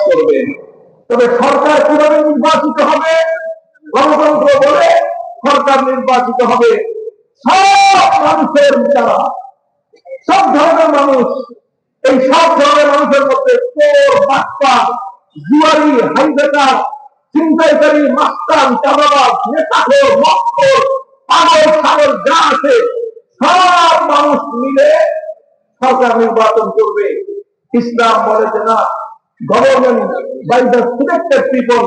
করবে। তবে সরকার কিভাবে নির্বাচিত হবে? গণতন্ত্র বলে সরকার নির্বাচিত হবে সব মানুষের দ্বারা, সব ধরনের মানুষ। এই সব ধরনের মানুষের মধ্যে চোর, বাটপার, জুয়ারি, হাইজাকার, ছিনতাইকারী, মাস্তান, চাঁদাবাজ, নেতাখোর, মক্খর, পাগল ছাগল যা আছে সব মানুষ মিলে সরকার নির্বাচন করবে। ইসলাম বলেছে না, government by the selected people.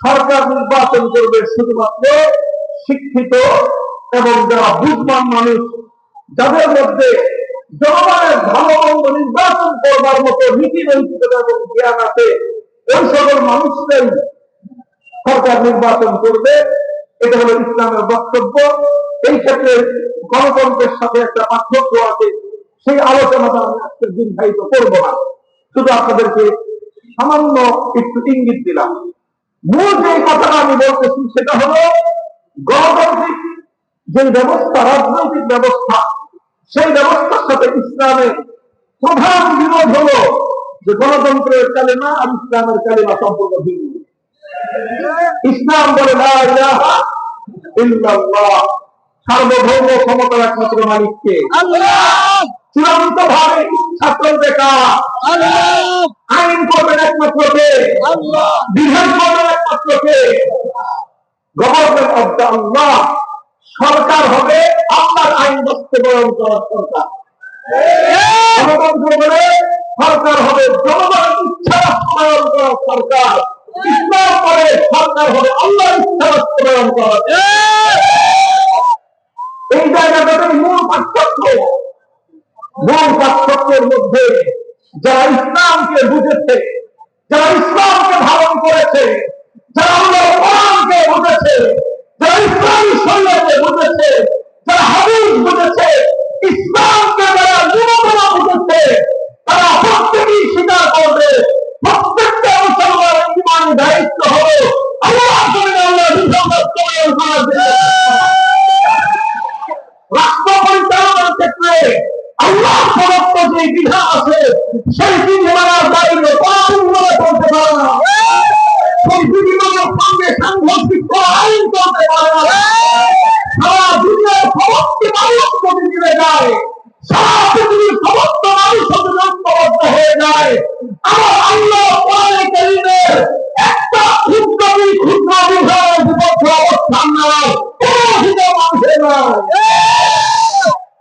সরকার নির্বাচন করবে শুধুমাত্র শিক্ষিত এবং যারা বুদ্ধিমান মানুষ, যাদের মধ্যে জনগণের ভালো মন্দ নির্বাচন করবার মতো নীতি নৈতিকতা এবং জ্ঞান আছে, ওই সকল মানুষরাই সরকার নির্বাচন করবে। এটা হলো ইসলামের বক্তব্য। এই ক্ষেত্রে গণতন্ত্রের সাথে একটা পার্থক্য আছে, সেই আলোচনাটা আমি আজকে দীর্ঘায়িত করবো না, শুধু আপনাদেরকে সামান্য একটু ইঙ্গিত দিলাম। মূল যে কথাটা আমি বলতেছি সেটা হলো গণতান্ত্রিক যে ব্যবস্থা, রাজনৈতিক ব্যবস্থা, সেই ব্যবস্থার সাথে ইসলামের প্রধান বিরোধ হলো যে গণতন্ত্রের কালিমা আর ইসলামের কালিমা সম্পূর্ণ ভিন্ন। ইসলাম বলে লা ইলাহা ইল্লাল্লাহ, সার্বভৌম ক্ষমতার একমাত্র মালিককে আল্লাহ, চূড়ান্ত ভাবে ছাত্রকে আল্লাহ, আইন করবেন একমাত্র কে আল্লাহ, বিধান করবেন একমাত্র কে গভর্নমেন্ট অফ দ্য আল্লাহ। সরকার হবে আল্লাহর আইন বাস্তবায়ন করার সরকার। গণতন্ত্র বলে সরকার হবে জনগণের ইচ্ছা বাস্তবায়ন করার সরকার। ইসলাম বলে সরকার হবে আল্লাহর ইচ্ছা বাস্তবায়ন করার। এই জায়গাটাতে মূল পার্থক্য। মূল পার্থক্যের মধ্যে যারা ইসলামকে বুঝেছে, যারা ইসলামকে ধারণ করেছে, যারা আল্লাহর কোরআনকে বুঝেছে, যারা ইসলামী শরীয়তকে বুঝেছে, যারা হাদিস বুঝেছে, ইসলামকে যারা নিরবতা বুঝেছে, তারা প্রত্যেকেই স্বীকার করবে প্রত্যেকটা মুসলমানের ইমানি দায়িত্ব হলো আল্লাহর জমিনে আল্লাহর বিধান বাস্তবায়ন করার। রাষ্ট্র পরিচালনার ক্ষেত্রে আল্লাহ প্রদত্ত যে বিধান আছে সেই বিধিমানার দায়িত্ব কোনভাবে করতে পারে না। সেই বিধিমানের সঙ্গে সাংঘর্ষিক কোন আইন করতে পারে না। সারা দুনিয়ার সমস্ত মানুষ প্রতিদিনে যায়